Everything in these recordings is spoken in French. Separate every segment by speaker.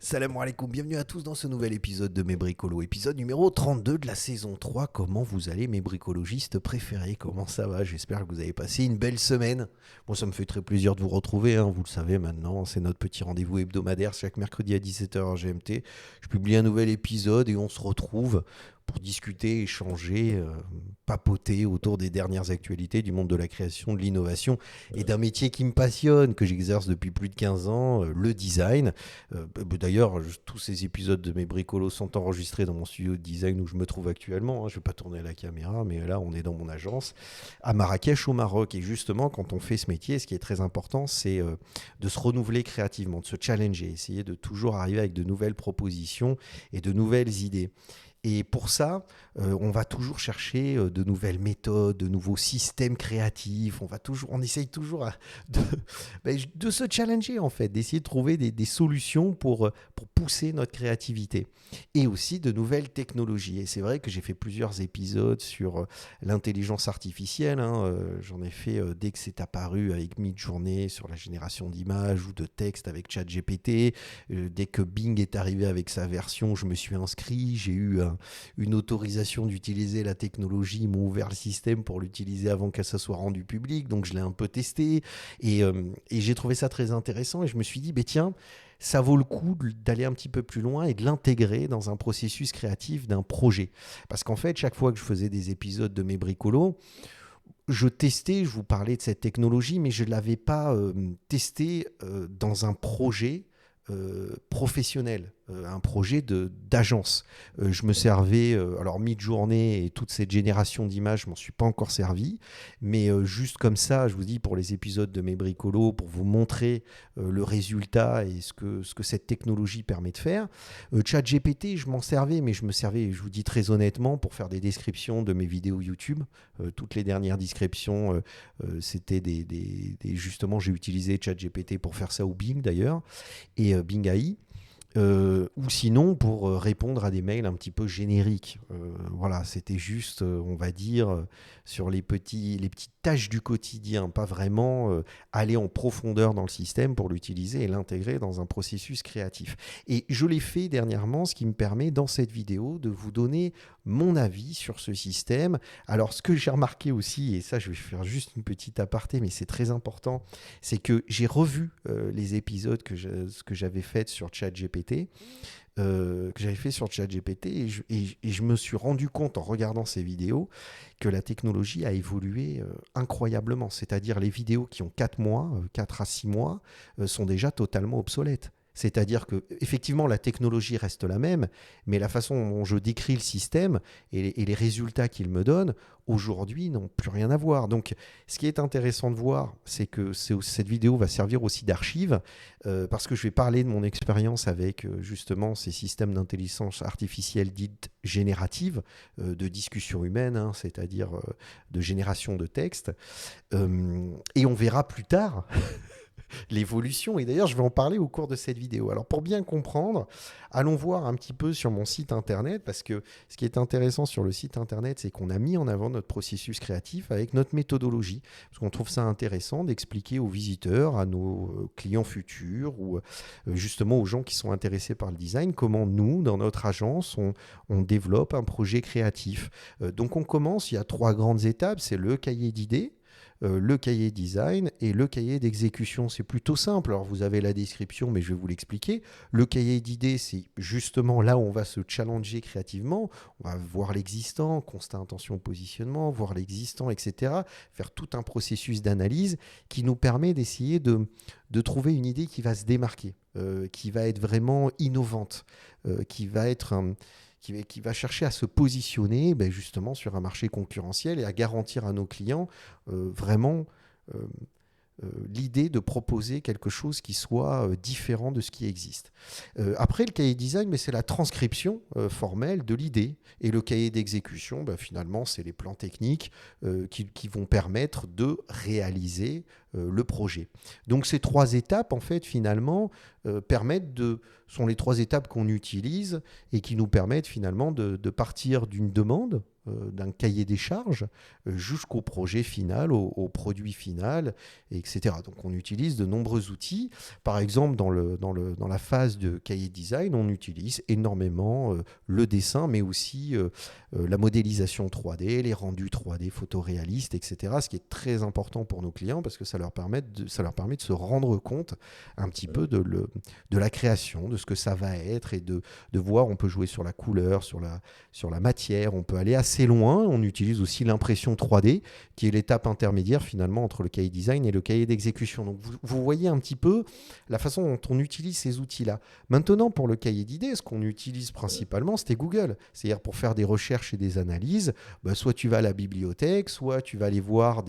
Speaker 1: Salam alaikum, bienvenue à tous dans ce nouvel épisode de Mes Bricolos, épisode numéro 32 de la saison 3. Comment vous allez mes bricologistes préférés? Comment ça va? J'espère que vous avez passé une belle semaine. Moi ça me fait très plaisir de vous retrouver, vous le savez maintenant, c'est notre petit rendez-vous hebdomadaire chaque mercredi à 17h GMT. Je publie un nouvel épisode et on se retrouve pour discuter, échanger, papoter autour des dernières actualités du monde de la création, de l'innovation et d'un métier qui me passionne, que j'exerce depuis plus de 15 ans, le design. D'ailleurs, tous ces épisodes de mes bricolos sont enregistrés dans mon studio de design où je me trouve actuellement. Je ne vais pas tourner à la caméra, mais là, on est dans mon agence à Marrakech, au Maroc. Et justement, quand on fait ce métier, ce qui est très important, c'est de se renouveler créativement, de se challenger, essayer de toujours arriver avec de nouvelles propositions et de nouvelles idées. Et pour ça, on va toujours chercher de nouvelles méthodes, de nouveaux systèmes créatifs. On essaye toujours de se challenger en fait, d'essayer de trouver des solutions pour pousser notre créativité. Et aussi de nouvelles technologies. Et c'est vrai que j'ai fait plusieurs épisodes sur l'intelligence artificielle. J'en ai fait dès que c'est apparu avec Midjourney sur la génération d'images ou de textes avec ChatGPT. Dès que Bing est arrivé avec sa version, je me suis inscrit. J'ai eu une autorisation d'utiliser la technologie, ils m'ont ouvert le système pour l'utiliser avant que ça soit rendu public, donc je l'ai un peu testé et j'ai trouvé ça très intéressant et je me suis dit, tiens, ça vaut le coup d'aller un petit peu plus loin et de l'intégrer dans un processus créatif d'un projet. Parce qu'en fait, chaque fois que je faisais des épisodes de mes bricolos, je testais, je vous parlais de cette technologie, mais je ne l'avais pas testé dans un projet professionnel, un projet d'agence. Je me servais, alors Midjourney et toute cette génération d'images, je m'en suis pas encore servi, mais juste comme ça, je vous dis pour les épisodes de mes bricolos, pour vous montrer le résultat et ce que cette technologie permet de faire. ChatGPT, je m'en servais, mais je me servais, je vous dis très honnêtement, pour faire des descriptions de mes vidéos YouTube. Toutes les dernières descriptions, c'était justement, j'ai utilisé ChatGPT pour faire ça, ou Bing d'ailleurs, et Bing AI. Ou sinon pour répondre à des mails un petit peu génériques. Voilà, c'était juste, on va dire, sur les petites tâches du quotidien, pas vraiment aller en profondeur dans le système pour l'utiliser et l'intégrer dans un processus créatif. Et je l'ai fait dernièrement, ce qui me permet dans cette vidéo de vous donner mon avis sur ce système. Alors ce que j'ai remarqué aussi, et ça je vais faire juste une petite aparté, mais c'est très important, c'est que j'ai revu les épisodes que j'avais faits sur ChatGPT, et je me suis rendu compte en regardant ces vidéos que la technologie a évolué incroyablement. C'est-à-dire les vidéos qui ont 4 mois, 4 à 6 mois, sont déjà totalement obsolètes. C'est-à-dire que effectivement la technologie reste la même, mais la façon dont je décris le système et les résultats qu'il me donne aujourd'hui n'ont plus rien à voir. Donc, ce qui est intéressant de voir, c'est que cette vidéo va servir aussi d'archive, parce que je vais parler de mon expérience avec justement ces systèmes d'intelligence artificielle dite générative, de discussion humaine, c'est-à-dire de génération de texte. Et on verra plus tard l'évolution. Et d'ailleurs, je vais en parler au cours de cette vidéo. Alors, pour bien comprendre, allons voir un petit peu sur mon site internet, parce que ce qui est intéressant sur le site internet, c'est qu'on a mis en avant notre processus créatif avec notre méthodologie, parce qu'on trouve ça intéressant d'expliquer aux visiteurs, à nos clients futurs, ou justement aux gens qui sont intéressés par le design, comment nous, dans notre agence, on développe un projet créatif. Donc, on commence, il y a 3 grandes étapes, c'est le cahier d'idées, le cahier design et le cahier d'exécution. C'est plutôt simple. Alors, vous avez la description, mais je vais vous l'expliquer. Le cahier d'idées, c'est justement là où on va se challenger créativement. On va voir l'existant, constat, intention, positionnement, voir l'existant, etc. Faire tout un processus d'analyse qui nous permet d'essayer de trouver une idée qui va se démarquer, qui va être vraiment innovante, qui va chercher à se positionner justement sur un marché concurrentiel et à garantir à nos clients vraiment l'idée de proposer quelque chose qui soit différent de ce qui existe. Après, le cahier design, mais c'est la transcription formelle de l'idée. Et le cahier d'exécution, finalement, c'est les plans techniques qui vont permettre de réaliser le projet. Donc ces 3 étapes, en fait, finalement, sont les 3 étapes qu'on utilise et qui nous permettent finalement de partir d'une demande, d'un cahier des charges, jusqu'au projet final, au produit final, etc. Donc on utilise de nombreux outils. Par exemple, dans la phase de cahier design, on utilise énormément le dessin, mais aussi la modélisation 3D, les rendus 3D photoréalistes, etc. Ce qui est très important pour nos clients parce que ça leur permet de se rendre compte un petit peu de la création, de ce que ça va être et de voir. On peut jouer sur la couleur, sur la matière, on peut aller assez loin. On utilise aussi l'impression 3D qui est l'étape intermédiaire finalement entre le cahier design et le cahier d'exécution. Donc vous voyez un petit peu la façon dont on utilise ces outils-là. Maintenant, pour le cahier d'idées, ce qu'on utilise principalement, c'était Google. C'est-à-dire pour faire des recherches et des analyses, soit tu vas à la bibliothèque, soit tu vas aller voir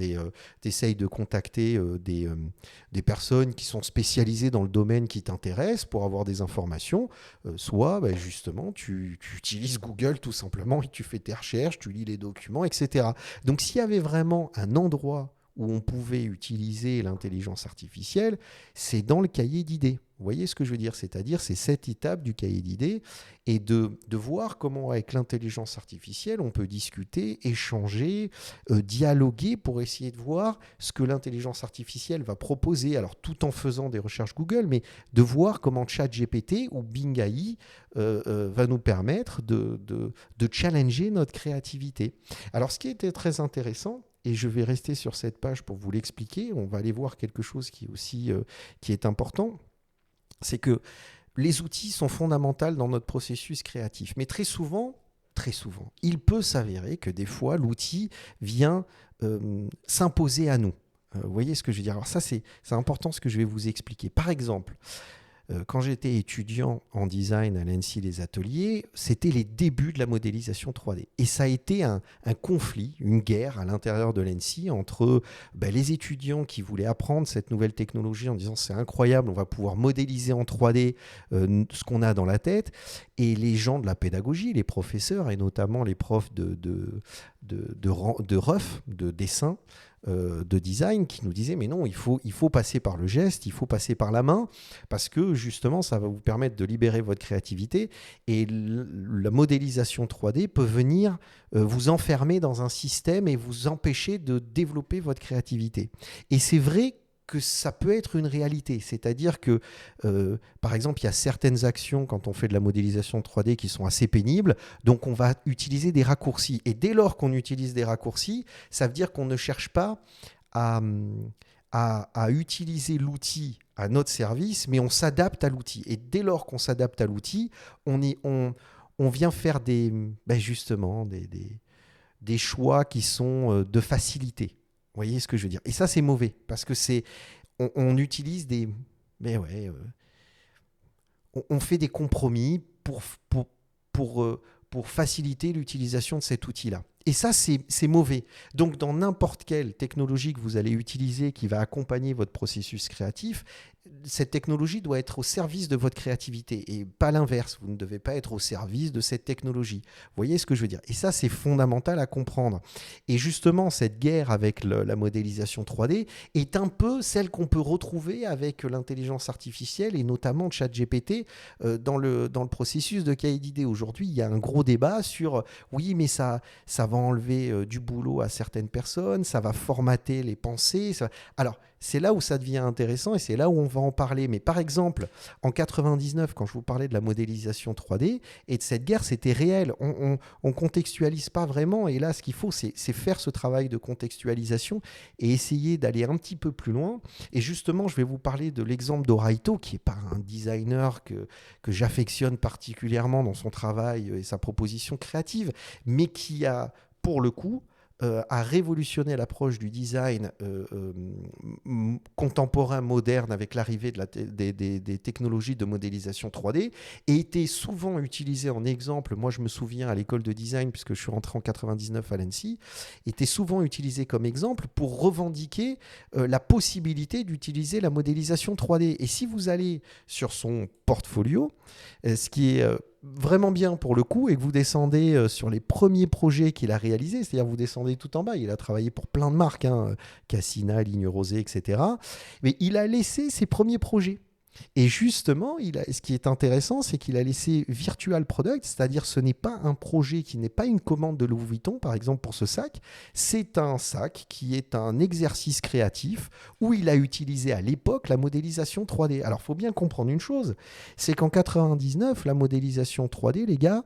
Speaker 1: t'essayes de contacter des personnes qui sont spécialisées dans le domaine qui t'intéresse pour avoir des informations, soit justement tu utilises Google tout simplement et tu fais tes recherches, tu lis les documents, etc. Donc s'il y avait vraiment un endroit où on pouvait utiliser l'intelligence artificielle, c'est dans le cahier d'idées. Vous voyez ce que je veux dire? C'est-à-dire, c'est cette étape du cahier d'idées et de voir comment, avec l'intelligence artificielle, on peut discuter, échanger, dialoguer pour essayer de voir ce que l'intelligence artificielle va proposer, alors tout en faisant des recherches Google, mais de voir comment ChatGPT ou Bing AI va nous permettre de challenger notre créativité. Alors, ce qui était très intéressant, et je vais rester sur cette page pour vous l'expliquer, on va aller voir quelque chose qui est aussi qui est important, c'est que les outils sont fondamentaux dans notre processus créatif. Mais très souvent, il peut s'avérer que des fois, l'outil vient s'imposer à nous. Vous voyez ce que je veux dire? Alors ça, c'est important ce que je vais vous expliquer. Par exemple, quand j'étais étudiant en design à l'ENSI Les Ateliers, c'était les débuts de la modélisation 3D. Et ça a été un conflit, une guerre à l'intérieur de l'ENSI entre les étudiants qui voulaient apprendre cette nouvelle technologie en disant c'est incroyable, on va pouvoir modéliser en 3D ce qu'on a dans la tête, et les gens de la pédagogie, les professeurs, et notamment les profs de ref, de dessin, de design, qui nous disaient mais non, il faut passer par le geste, il faut passer par la main, parce que justement ça va vous permettre de libérer votre créativité, et la modélisation 3D peut venir vous enfermer dans un système et vous empêcher de développer votre créativité. Et c'est vrai que ça peut être une réalité. C'est-à-dire que, par exemple, il y a certaines actions quand on fait de la modélisation 3D qui sont assez pénibles, donc on va utiliser des raccourcis. Et dès lors qu'on utilise des raccourcis, ça veut dire qu'on ne cherche pas à utiliser l'outil à notre service, mais on s'adapte à l'outil. Et dès lors qu'on s'adapte à l'outil, on vient faire justement des choix qui sont de facilité. Vous voyez ce que je veux dire? Et ça, c'est mauvais, parce que on utilise on fait des compromis pour faciliter l'utilisation de cet outil-là. Et ça, c'est mauvais. Donc, dans n'importe quelle technologie que vous allez utiliser qui va accompagner votre processus créatif, cette technologie doit être au service de votre créativité et pas l'inverse. Vous ne devez pas être au service de cette technologie. Vous voyez ce que je veux dire? Et ça, c'est fondamental à comprendre. Et justement, cette guerre avec la modélisation 3D est un peu celle qu'on peut retrouver avec l'intelligence artificielle et notamment ChatGPT dans le processus de cahier d'idées. Aujourd'hui, il y a un gros débat sur oui, mais ça va enlever du boulot à certaines personnes, ça va formater les pensées. Alors, c'est là où ça devient intéressant et c'est là où on va en parler. Mais par exemple, en 99, quand je vous parlais de la modélisation 3D et de cette guerre, c'était réel. On contextualise pas vraiment. Et là, ce qu'il faut, c'est faire ce travail de contextualisation et essayer d'aller un petit peu plus loin. Et justement, je vais vous parler de l'exemple d'Oraito, qui n'est pas un designer que j'affectionne particulièrement dans son travail et sa proposition créative, mais qui a, pour le coup, a révolutionné l'approche du design contemporain, moderne, avec l'arrivée des technologies de modélisation 3D, et était souvent utilisé en exemple. Moi, je me souviens à l'école de design, puisque je suis rentré en 99 à l'ENSI, était souvent utilisé comme exemple pour revendiquer la possibilité d'utiliser la modélisation 3D. Et si vous allez sur son portfolio, ce qui est vraiment bien pour le coup et que vous descendez sur les premiers projets qu'il a réalisés, c'est-à-dire vous descendez tout en bas, il a travaillé pour plein de marques, hein, Cassina, Ligne Rosée, etc. Mais il a laissé ses premiers projets. Et justement, ce qui est intéressant, c'est qu'il a laissé Virtual Product, c'est-à-dire ce n'est pas un projet qui n'est pas une commande de Louis Vuitton, par exemple pour ce sac, c'est un sac qui est un exercice créatif où il a utilisé à l'époque la modélisation 3D. Alors, il faut bien comprendre une chose, c'est qu'en 99, la modélisation 3D, les gars,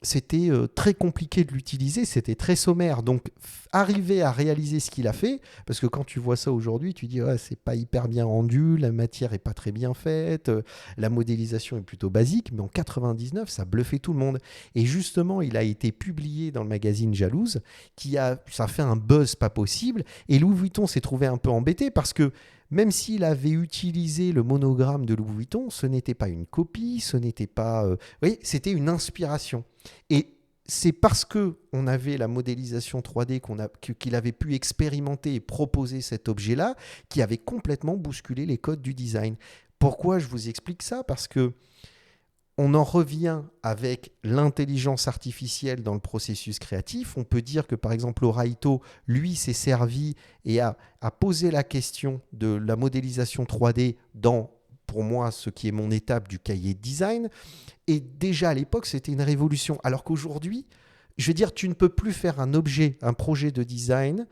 Speaker 1: c'était très compliqué de l'utiliser, c'était très sommaire. Donc, arriver à réaliser ce qu'il a fait, parce que quand tu vois ça aujourd'hui, tu dis, ouais, c'est pas hyper bien rendu, la matière est pas très bien faite, la modélisation est plutôt basique, mais en 99, ça bluffait tout le monde. Et justement, il a été publié dans le magazine Jalouse, ça a fait un buzz pas possible, et Louis Vuitton s'est trouvé un peu embêté parce que même s'il avait utilisé le monogramme de Louis Vuitton, ce n'était pas une copie, ce n'était pas... vous voyez, c'était une inspiration. Et c'est parce qu'on avait la modélisation 3D qu'il avait pu expérimenter et proposer cet objet-là qui avait complètement bousculé les codes du design. Pourquoi je vous explique ça? Parce que on en revient avec l'intelligence artificielle dans le processus créatif. On peut dire que, par exemple, Oraito, lui, s'est servi et a posé la question de la modélisation 3D dans, pour moi, ce qui est mon étape du cahier de design. Et déjà à l'époque, c'était une révolution. Alors qu'aujourd'hui, je veux dire, tu ne peux plus faire un projet de design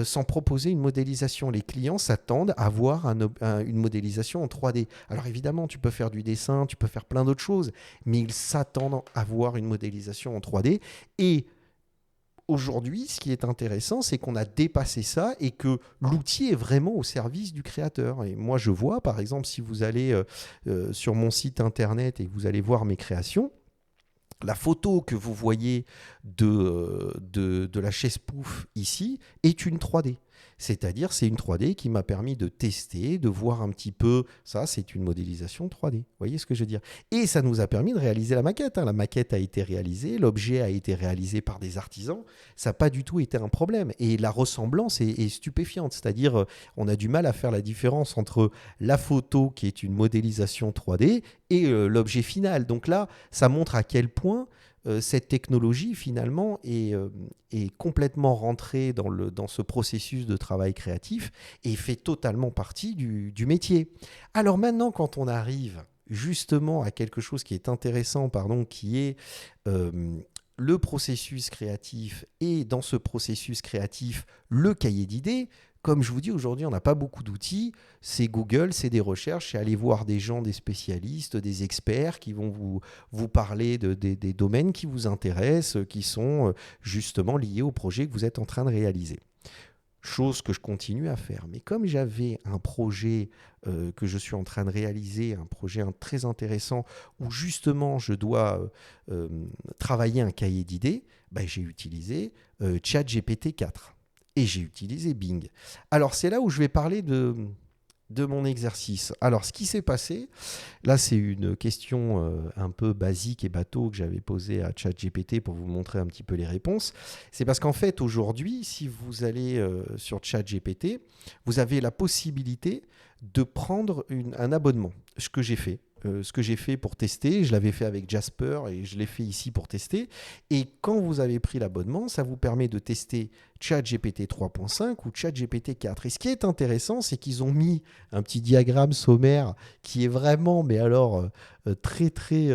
Speaker 1: sans proposer une modélisation. Les clients s'attendent à voir une modélisation en 3D. Alors évidemment, tu peux faire du dessin, tu peux faire plein d'autres choses, mais ils s'attendent à voir une modélisation en 3D. Et aujourd'hui, ce qui est intéressant, c'est qu'on a dépassé ça et que l'outil est vraiment au service du créateur. Et moi, je vois, par exemple, si vous allez sur mon site internet et que vous allez voir mes créations, la photo que vous voyez de la chaise pouf ici est une 3D. C'est-à-dire, c'est une 3D qui m'a permis de tester, de voir un petit peu. Ça, c'est une modélisation 3D. Vous voyez ce que je veux dire? Et ça nous a permis de réaliser la maquette. La maquette a été réalisée, l'objet a été réalisé par des artisans. Ça n'a pas du tout été un problème. Et la ressemblance est stupéfiante. C'est-à-dire, on a du mal à faire la différence entre la photo qui est une modélisation 3D et l'objet final. Donc là, ça montre à quel point cette technologie, finalement, est complètement rentrée dans ce processus de travail créatif et fait totalement partie du métier. Alors maintenant, quand on arrive justement à quelque chose qui est intéressant, qui est le processus créatif et dans ce processus créatif, le cahier d'idées. Comme je vous dis, aujourd'hui, on n'a pas beaucoup d'outils. C'est Google, c'est des recherches, c'est aller voir des gens, des spécialistes, des experts qui vont vous parler des domaines qui vous intéressent, qui sont justement liés au projet que vous êtes en train de réaliser. Chose que je continue à faire. Mais comme j'avais un projet que je suis en train de réaliser, un projet très intéressant, où justement je dois travailler un cahier d'idées, j'ai utilisé ChatGPT 4. Et j'ai utilisé Bing. Alors, c'est là où je vais parler de mon exercice. Alors, ce qui s'est passé, là, c'est une question un peu basique et bateau que j'avais posée à ChatGPT pour vous montrer un petit peu les réponses. C'est parce qu'en fait, aujourd'hui, si vous allez sur ChatGPT, vous avez la possibilité de prendre un abonnement. Ce que j'ai fait. Ce que j'ai fait pour tester, je l'avais fait avec Jasper et je l'ai fait ici pour tester. Et quand vous avez pris l'abonnement, ça vous permet de tester ChatGPT 3.5 ou ChatGPT 4. Et ce qui est intéressant, c'est qu'ils ont mis un petit diagramme sommaire qui est vraiment, mais alors, très, très,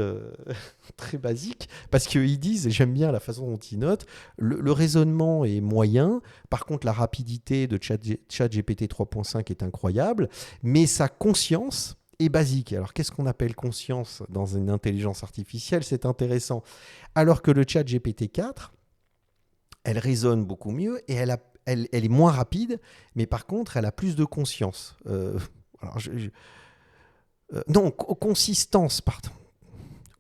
Speaker 1: très basique. Parce qu'ils disent, j'aime bien la façon dont ils notent, le raisonnement est moyen. Par contre, la rapidité de ChatGPT 3.5 est incroyable. Mais sa conscience est basique. Alors, qu'est-ce qu'on appelle conscience dans une intelligence artificielle? C'est intéressant. Alors que le chat GPT-4, elle raisonne beaucoup mieux et elle est moins rapide, mais par contre, elle a plus de conscience. Non, consistance, pardon.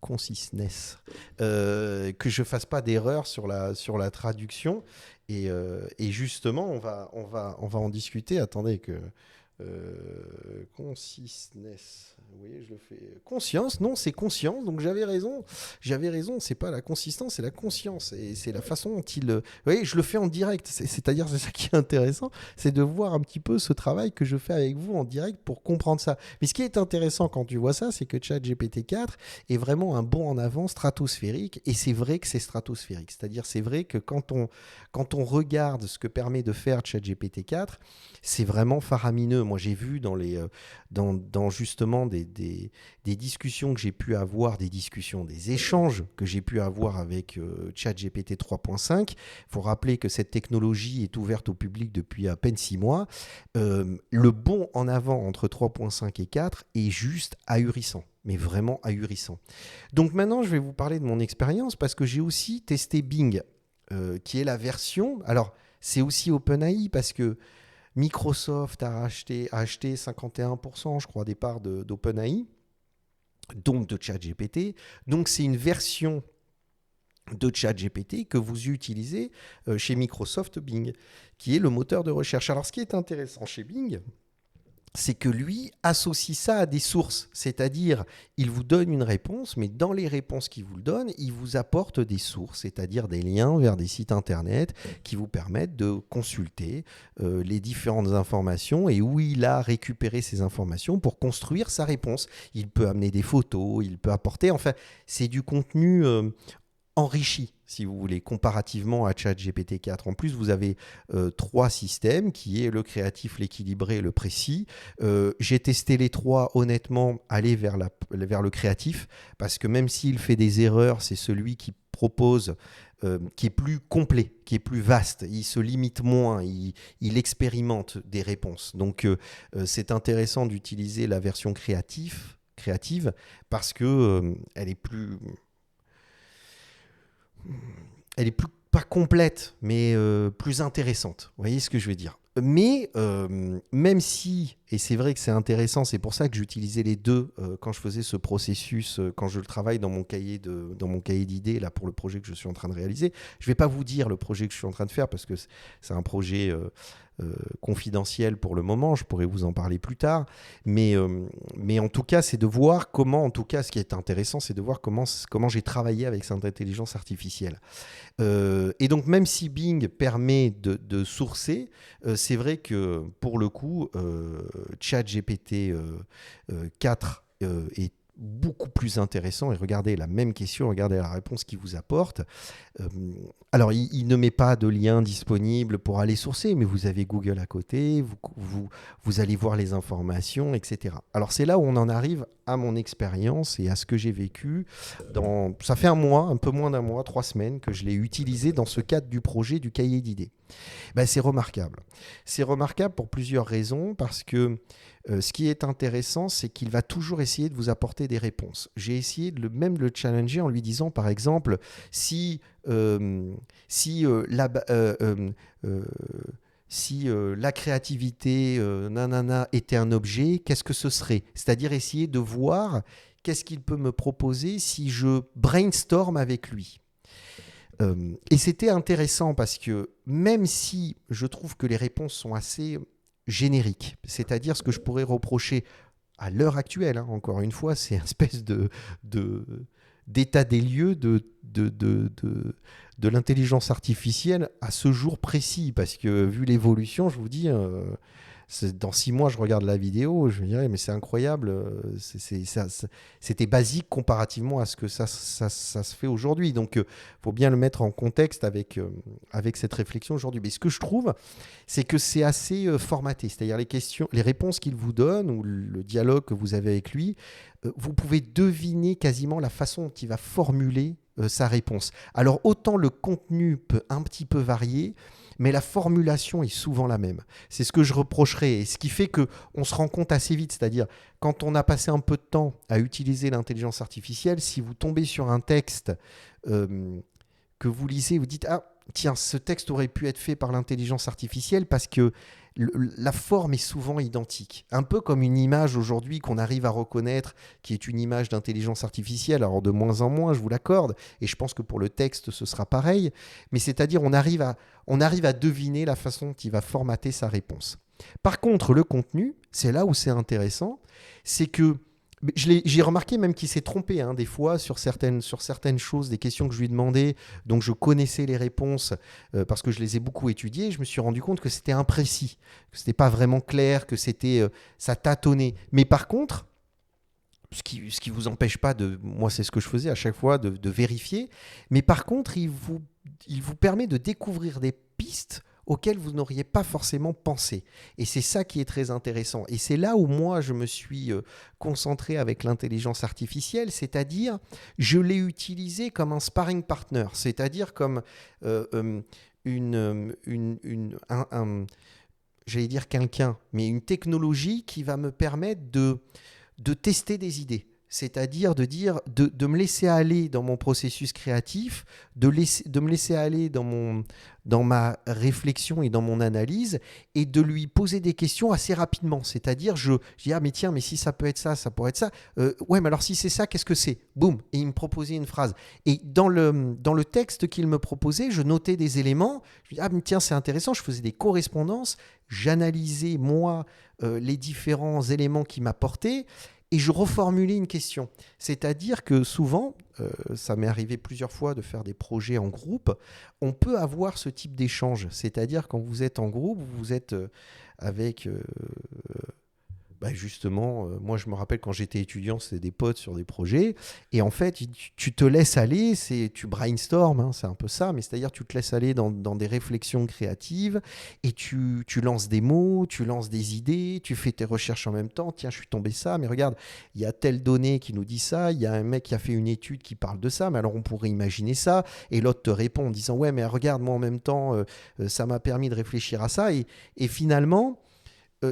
Speaker 1: Consistness. Que je fasse pas d'erreur sur la traduction. Et justement, on va en discuter. Attendez que... consistness. Vous voyez, je le fais. Conscience, non, c'est conscience. Donc j'avais raison. J'avais raison. C'est pas la consistance, c'est la conscience. Et c'est la façon dont il. Vous voyez, je le fais en direct. C'est-à-dire, c'est ça qui est intéressant, c'est de voir un petit peu ce travail que je fais avec vous en direct pour comprendre ça. Mais ce qui est intéressant quand tu vois ça, c'est que ChatGPT 4 est vraiment un bond en avant stratosphérique. Et c'est vrai que c'est stratosphérique. C'est-à-dire, c'est vrai que quand on regarde ce que permet de faire ChatGPT 4, c'est vraiment faramineux. Moi, j'ai vu dans justement des discussions que j'ai pu avoir, des échanges que j'ai pu avoir avec ChatGPT 3.5. Il faut rappeler que cette technologie est ouverte au public depuis à peine 6 mois. Le bond en avant entre 3.5 et 4 est juste ahurissant, mais vraiment ahurissant. Donc maintenant, je vais vous parler de mon expérience parce que j'ai aussi testé Bing, qui est la version... Alors, c'est aussi OpenAI parce que Microsoft a acheté 51%, je crois, des parts d'OpenAI, donc de ChatGPT. Donc, c'est une version de ChatGPT que vous utilisez chez Microsoft Bing, qui est le moteur de recherche. Alors, ce qui est intéressant chez Bing, c'est que lui associe ça à des sources, c'est-à-dire il vous donne une réponse, mais dans les réponses qu'il vous donne, il vous apporte des sources, c'est-à-dire des liens vers des sites internet qui vous permettent de consulter les différentes informations et où il a récupéré ces informations pour construire sa réponse. Il peut amener des photos, il peut apporter, enfin, c'est du contenu enrichi, si vous voulez, comparativement à ChatGPT 4. En plus, vous avez 3 systèmes, qui est le créatif, l'équilibré et le précis. J'ai testé les 3, honnêtement, aller vers le créatif, parce que même s'il fait des erreurs, c'est celui qui propose, qui est plus complet, qui est plus vaste. Il se limite moins, il expérimente des réponses. Donc, c'est intéressant d'utiliser la version créative parce que elle est plus pas complète, mais plus intéressante. Vous voyez ce que je veux dire? Mais même si, et c'est vrai que c'est intéressant, c'est pour ça que j'utilisais les deux quand je faisais ce processus, quand je le travaille dans mon cahier d'idées là pour le projet que je suis en train de réaliser. Je ne vais pas vous dire le projet que je suis en train de faire parce que c'est un projet confidentiel pour le moment, je pourrais vous en parler plus tard, mais en tout cas, c'est de voir comment, en tout cas, ce qui est intéressant, c'est de voir comment j'ai travaillé avec cette intelligence artificielle. Et donc, même si Bing permet de sourcer, c'est vrai que pour le coup, ChatGPT 4 est beaucoup plus intéressant. Et regardez la même question, regardez la réponse qu'il vous apporte. Alors, il ne met pas de lien disponible pour aller sourcer, mais vous avez Google à côté, vous allez voir les informations, etc. Alors, c'est là où on en arrive à mon expérience et à ce que j'ai vécu. Ça fait un mois, un peu moins d'un mois, 3 semaines, que je l'ai utilisé dans ce cadre du projet du cahier d'idées. Ben, c'est remarquable. C'est remarquable pour plusieurs raisons, parce que ce qui est intéressant, c'est qu'il va toujours essayer de vous apporter des réponses. J'ai essayé de même le challenger en lui disant, par exemple, si la créativité était un objet, qu'est-ce que ce serait? C'est-à-dire essayer de voir qu'est-ce qu'il peut me proposer si je brainstorm avec lui. Et c'était intéressant parce que même si je trouve que les réponses sont assez génériques, c'est-à-dire ce que je pourrais reprocher à l'heure actuelle, encore une fois, c'est une espèce d'état des lieux de l'intelligence artificielle à ce jour précis, parce que vu l'évolution, je vous dis, dans 6 mois, je regarde la vidéo, je me dirais, mais c'est incroyable, c'était basique comparativement à ce que ça se fait aujourd'hui. Donc, il faut bien le mettre en contexte avec cette réflexion aujourd'hui. Mais ce que je trouve, c'est que c'est assez formaté, c'est-à-dire les réponses qu'il vous donne ou le dialogue que vous avez avec lui, vous pouvez deviner quasiment la façon dont il va formuler sa réponse. Alors, autant le contenu peut un petit peu varier, mais la formulation est souvent la même. C'est ce que je reprocherais, et ce qui fait qu'on se rend compte assez vite, c'est-à-dire quand on a passé un peu de temps à utiliser l'intelligence artificielle, si vous tombez sur un texte que vous lisez, vous dites « Ah, tiens, ce texte aurait pu être fait par l'intelligence artificielle parce que la forme est souvent identique. » Un peu comme une image aujourd'hui qu'on arrive à reconnaître, qui est une image d'intelligence artificielle, alors de moins en moins, je vous l'accorde, et je pense que pour le texte, ce sera pareil, mais c'est-à-dire on arrive à deviner la façon dont il va formater sa réponse. Par contre, le contenu, c'est là où c'est intéressant, c'est que Mais j'ai remarqué même qu'il s'est trompé des fois sur certaines choses, des questions que je lui demandais, donc je connaissais les réponses parce que je les ai beaucoup étudiées. Je me suis rendu compte que c'était imprécis, que c'était pas vraiment clair, que ça tâtonnait. Mais par contre, ce qui vous empêche pas moi c'est ce que je faisais à chaque fois, de vérifier. Mais par contre, il vous permet de découvrir des pistes auxquelles vous n'auriez pas forcément pensé. Et c'est ça qui est très intéressant. Et c'est là où moi, je me suis concentré avec l'intelligence artificielle, c'est-à-dire, je l'ai utilisé comme un sparring partner, c'est-à-dire comme j'allais dire quelqu'un, mais une technologie qui va me permettre de tester des idées. C'est-à-dire de me laisser aller dans mon processus créatif, de me laisser aller dans ma réflexion et dans mon analyse, et de lui poser des questions assez rapidement. C'est-à-dire, je dis, ah mais tiens, mais si ça peut être ça, ça pourrait être ça. Ouais, mais alors si c'est ça, qu'est-ce que c'est? Boum. Et il me proposait une phrase. Et dans le texte qu'il me proposait, je notais des éléments. Je dis, ah mais tiens, c'est intéressant. Je faisais des correspondances. J'analysais, moi, les différents éléments qu'il m'apportait. Et je reformulais une question. C'est-à-dire que souvent, ça m'est arrivé plusieurs fois de faire des projets en groupe, on peut avoir ce type d'échange. C'est-à-dire quand vous êtes en groupe, vous êtes avec justement, moi je me rappelle quand j'étais étudiant, c'était des potes sur des projets, et en fait tu te laisses aller, tu brainstorm, c'est un peu ça, mais c'est-à-dire tu te laisses aller dans des réflexions créatives, et tu lances des mots, tu lances des idées, tu fais tes recherches en même temps, tiens je suis tombé ça, mais regarde, il y a telle donnée qui nous dit ça, il y a un mec qui a fait une étude qui parle de ça, mais alors on pourrait imaginer ça, et l'autre te répond en disant ouais mais regarde moi en même temps, ça m'a permis de réfléchir à ça, et finalement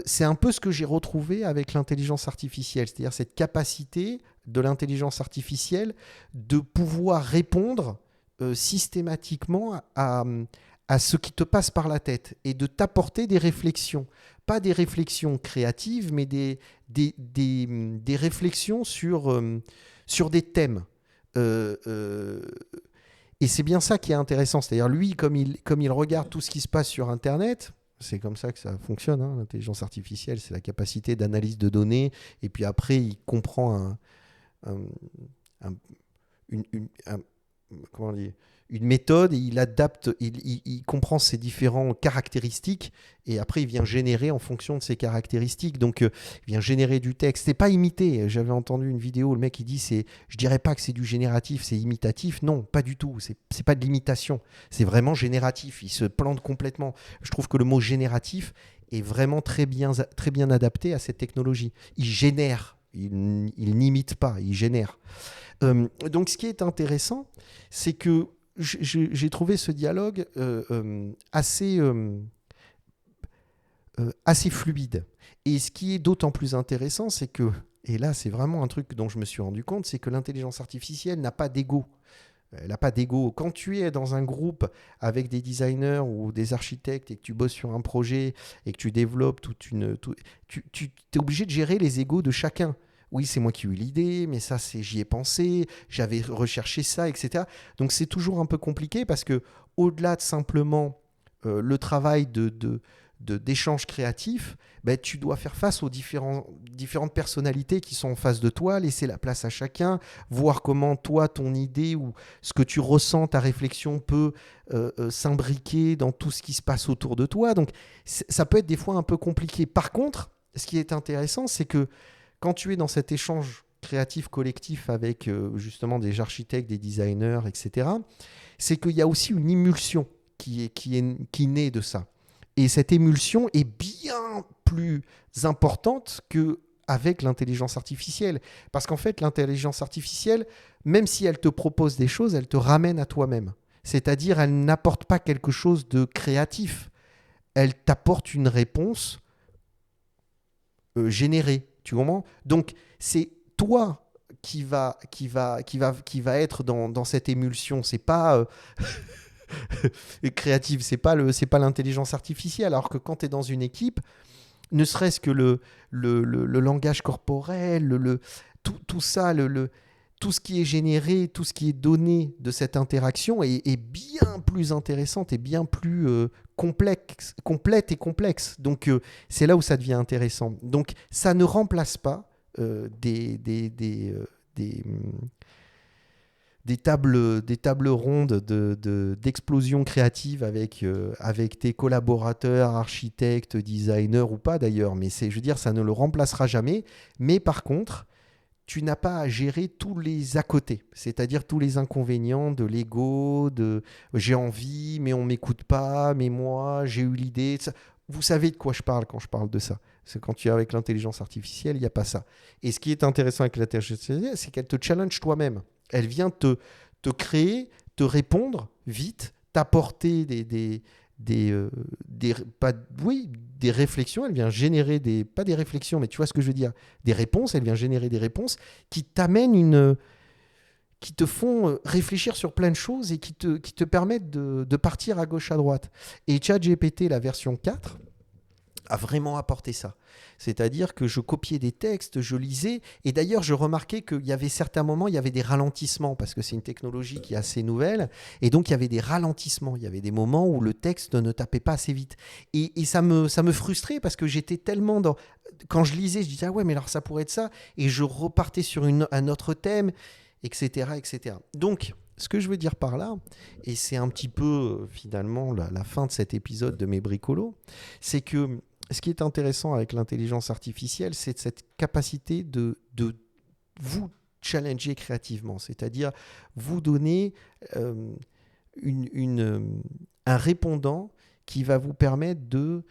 Speaker 1: c'est un peu ce que j'ai retrouvé avec l'intelligence artificielle, c'est-à-dire cette capacité de l'intelligence artificielle de pouvoir répondre systématiquement à ce qui te passe par la tête et de t'apporter des réflexions. Pas des réflexions créatives, mais des réflexions sur des thèmes. Euh, euh, et c'est bien ça qui est intéressant. C'est-à-dire, lui, comme il regarde tout ce qui se passe sur Internet, c'est comme ça que ça fonctionne, l'intelligence artificielle, c'est la capacité d'analyse de données, et puis après, il comprend un- un- un- comment dire, une méthode, et il adapte, il comprend ses différentes caractéristiques, et après, il vient générer en fonction de ces caractéristiques. Donc, il vient générer du texte. C'est pas imité. J'avais entendu une vidéo, le mec, il dit, je dirais pas que c'est du génératif, c'est imitatif. Non, pas du tout. C'est pas de l'imitation. C'est vraiment génératif. Il se plante complètement. Je trouve que le mot génératif est vraiment très bien adapté à cette technologie. Il génère. Il n'imite pas, il génère. Donc, ce qui est intéressant, c'est que j'ai trouvé ce dialogue assez fluide. Et ce qui est d'autant plus intéressant, c'est que, et là c'est vraiment un truc dont je me suis rendu compte, c'est que l'intelligence artificielle n'a pas d'ego. Elle n'a pas d'ego. Quand tu es dans un groupe avec des designers ou des architectes et que tu bosses sur un projet et que tu développes tu es obligé de gérer les égos de chacun. Oui, c'est moi qui ai eu l'idée, mais ça, j'y ai pensé, j'avais recherché ça, etc. Donc c'est toujours un peu compliqué parce que au-delà de simplement le travail d'échange créatif, ben, tu dois faire face aux différentes personnalités qui sont en face de toi, laisser la place à chacun, voir comment toi, ton idée ou ce que tu ressens, ta réflexion peut s'imbriquer dans tout ce qui se passe autour de toi. Donc ça peut être des fois un peu compliqué. Par contre, ce qui est intéressant, c'est que quand tu es dans cet échange créatif collectif avec justement des architectes, des designers, etc., c'est qu'il y a aussi une émulsion qui naît de ça. Et cette émulsion est bien plus importante qu'avec l'intelligence artificielle. Parce qu'en fait, l'intelligence artificielle, même si elle te propose des choses, elle te ramène à toi-même. C'est-à-dire, elle n'apporte pas quelque chose de créatif. Elle t'apporte une réponse générée. Tu comprends? Donc, c'est toi qui va être dans cette émulsion. C'est pas créative, c'est pas l'intelligence artificielle. Alors que quand tu es dans une équipe, ne serait-ce que le langage corporel, tout ça, tout ce qui est généré, tout ce qui est donné de cette interaction est bien plus intéressante et bien plus complète et complexe. Donc, c'est là où ça devient intéressant. Donc, ça ne remplace pas des tables rondes d'explosion créative avec tes collaborateurs, architectes, designers ou pas d'ailleurs, mais je veux dire, ça ne le remplacera jamais. Mais par contre, tu n'as pas à gérer tous les à côté, c'est-à-dire tous les inconvénients de l'ego, de j'ai envie, mais on ne m'écoute pas, mais moi, j'ai eu l'idée. Vous savez de quoi je parle quand je parle de ça. C'est quand tu es avec l'intelligence artificielle, il n'y a pas ça. Et ce qui est intéressant avec l'intelligence artificielle, c'est qu'elle te challenge toi-même. Elle vient te créer, te répondre vite, t'apporter des réflexions. Elle vient générer pas des réflexions, mais tu vois ce que je veux dire, des réponses. Elle vient générer des réponses qui t'amènent qui te font réfléchir sur plein de choses et qui te permettent de partir à gauche, à droite. Et ChatGPT, la version 4, a vraiment apporté ça. C'est-à-dire que je copiais des textes, je lisais, et d'ailleurs je remarquais qu'il y avait certains moments, il y avait des ralentissements, parce que c'est une technologie qui est assez nouvelle, et donc il y avait des ralentissements, il y avait des moments où le texte ne tapait pas assez vite. Et ça me frustrait, parce que j'étais tellement dans... Quand je lisais, je disais, ah ouais, mais alors ça pourrait être ça, et je repartais sur un autre thème, etc., etc. Donc, ce que je veux dire par là, et c'est un petit peu finalement la fin de cet épisode de mes bricolos, c'est que ce qui est intéressant avec l'intelligence artificielle, c'est cette capacité de vous challenger créativement, c'est-à-dire vous donner un répondant qui va vous permettre de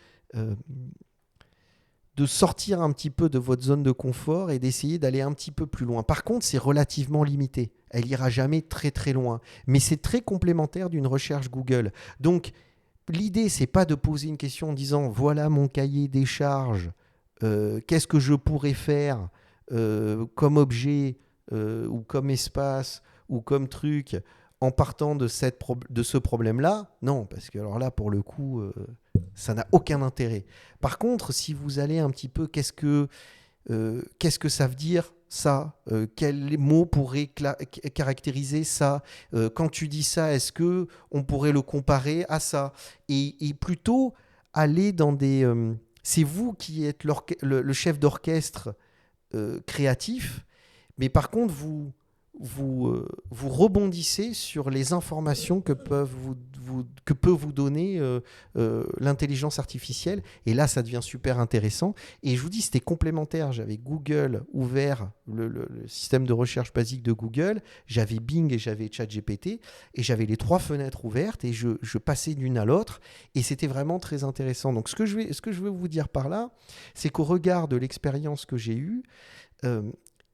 Speaker 1: sortir un petit peu de votre zone de confort et d'essayer d'aller un petit peu plus loin. Par contre, c'est relativement limité. Elle ira jamais très très loin. Mais c'est très complémentaire d'une recherche Google. Donc, l'idée, c'est pas de poser une question en disant « Voilà mon cahier des charges, qu'est-ce que je pourrais faire comme objet ou comme espace ou comme truc en partant de ce problème-là ?» Non, parce que alors là, pour le coup... ça n'a aucun intérêt. Par contre, si vous allez un petit peu, qu'est-ce que ça veut dire ça quels mots pourraient caractériser ça quand tu dis ça, est-ce que on pourrait le comparer à ça et plutôt aller dans des... c'est vous qui êtes le chef d'orchestre créatif, mais par contre, vous rebondissez sur les informations que peut vous donner l'intelligence artificielle. Et là, ça devient super intéressant. Et je vous dis, c'était complémentaire. J'avais Google ouvert, le système de recherche basique de Google. J'avais Bing et j'avais ChatGPT. Et j'avais les 3 fenêtres ouvertes et je passais d'une à l'autre. Et c'était vraiment très intéressant. Donc, ce que je veux vous dire par là, c'est qu'au regard de l'expérience que j'ai eue,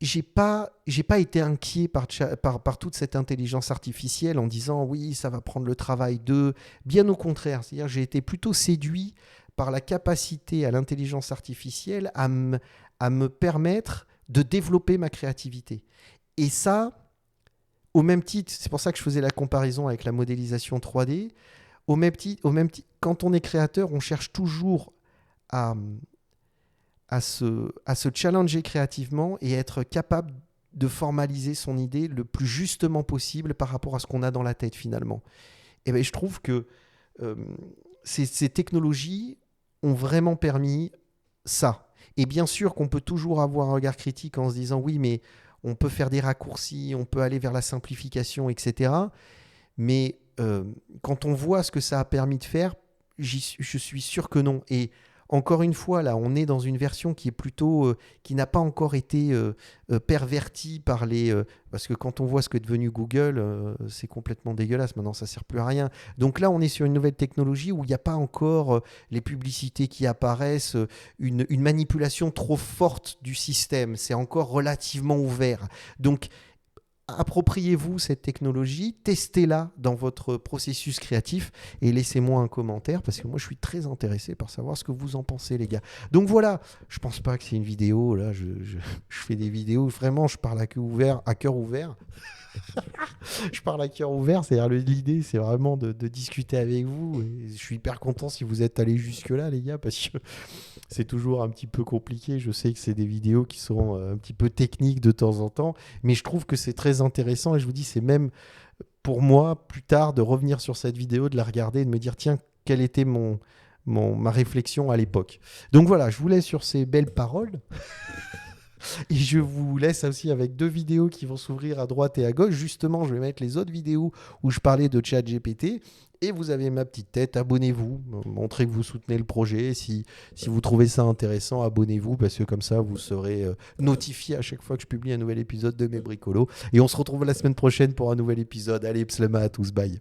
Speaker 1: j'ai pas été inquiet par toute cette intelligence artificielle en disant oui, ça va prendre le travail d'eux. Bien au contraire, c'est-à-dire j'ai été plutôt séduit par la capacité à l'intelligence artificielle à me permettre de développer ma créativité. Et ça, au même titre, c'est pour ça que je faisais la comparaison avec la modélisation 3D, au même titre, quand on est créateur, on cherche toujours à se challenger créativement et être capable de formaliser son idée le plus justement possible par rapport à ce qu'on a dans la tête finalement. Et bien, je trouve que ces technologies ont vraiment permis ça. Et bien sûr qu'on peut toujours avoir un regard critique en se disant oui, mais on peut faire des raccourcis, on peut aller vers la simplification, etc. Mais quand on voit ce que ça a permis de faire, je suis sûr que non. Et encore une fois, là, on est dans une version qui est plutôt, qui n'a pas encore été pervertie par parce que quand on voit ce que est devenu Google, c'est complètement dégueulasse. Maintenant, ça ne sert plus à rien. Donc là, on est sur une nouvelle technologie où il n'y a pas encore les publicités qui apparaissent, une manipulation trop forte du système. C'est encore relativement ouvert. Donc, appropriez-vous cette technologie, testez-la dans votre processus créatif et laissez-moi un commentaire parce que moi je suis très intéressé par savoir ce que vous en pensez les gars. Donc voilà, je pense pas que c'est une vidéo, là je fais des vidéos, vraiment je parle à cœur ouvert. Je parle à cœur ouvert, c'est-à-dire l'idée c'est vraiment de discuter avec vous et je suis hyper content si vous êtes allés jusque là les gars parce que c'est toujours un petit peu compliqué, je sais que c'est des vidéos qui sont un petit peu techniques de temps en temps, mais je trouve que c'est très intéressant et je vous dis c'est même pour moi plus tard de revenir sur cette vidéo, de la regarder et de me dire tiens quelle était ma réflexion à l'époque. Donc voilà, je vous laisse sur ces belles paroles. Et je vous laisse aussi avec 2 vidéos qui vont s'ouvrir à droite et à gauche. Justement, je vais mettre les autres vidéos où je parlais de ChatGPT. Et vous avez ma petite tête, abonnez-vous, montrez que vous soutenez le projet. Si vous trouvez ça intéressant, abonnez-vous parce que comme ça, vous serez notifié à chaque fois que je publie un nouvel épisode de Mes Bricolos. Et on se retrouve la semaine prochaine pour un nouvel épisode. Allez, pslema à tous, bye.